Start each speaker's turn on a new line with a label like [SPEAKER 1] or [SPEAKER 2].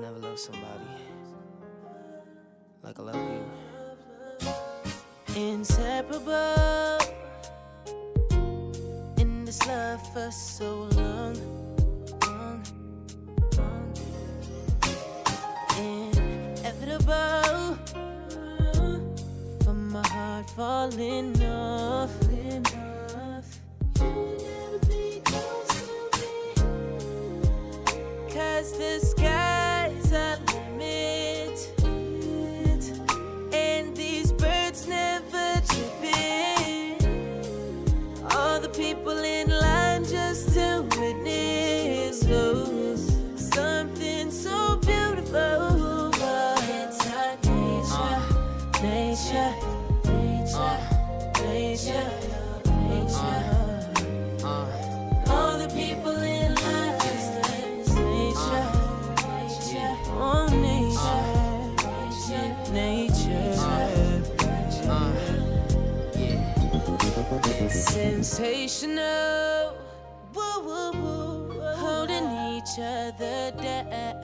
[SPEAKER 1] never loved somebody like I love you. Inseparable in this love for so long, long, long. Inevitable for my heart falling off. You'll never be close to me, 'cause the sky's our limit, and these birds never tripping. All the people in line just to witness something so beautiful. It's our nature, nature, nature, nature, nature. All the people in line just witness nature, nature, oh nature, nature, nature. Sensational, woo, woo, woo, holding each other down.